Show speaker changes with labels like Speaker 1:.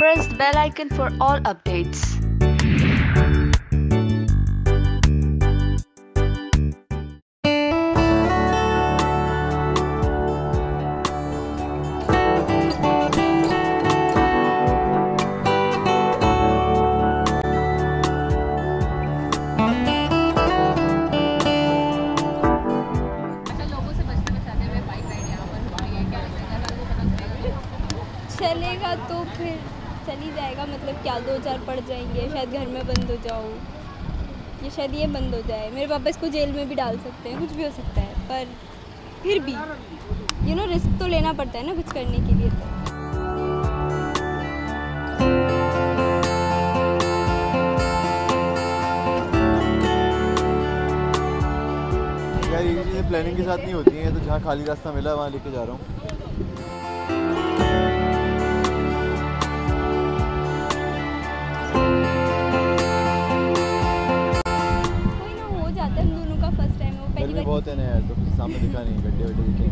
Speaker 1: press the bell icon for all updates.
Speaker 2: चलेगा तो फिर चल ही जाएगा, मतलब क्या 2-4 पड़ जाएंगे, शायद घर में बंद हो जाऊँ या शायद ये बंद हो जाए। मेरे पापा इसको जेल में भी डाल सकते हैं, कुछ भी हो सकता है, पर फिर भी रिस्क तो लेना पड़ता है ना कुछ करने के लिए। तो
Speaker 3: यार ये चीज़ें प्लानिंग के साथ नहीं होती हैं, तो जहाँ खाली रास्ता मिला वहाँ लेके जा रहा हूँ।
Speaker 2: कोई ना, हो जाता है, हम दोनों का फर्स्ट टाइम है, वो पहली बार।
Speaker 3: बहुत है ना यार, तो सामने दिखा नहीं, गड्ढे वड्ढे दिखे।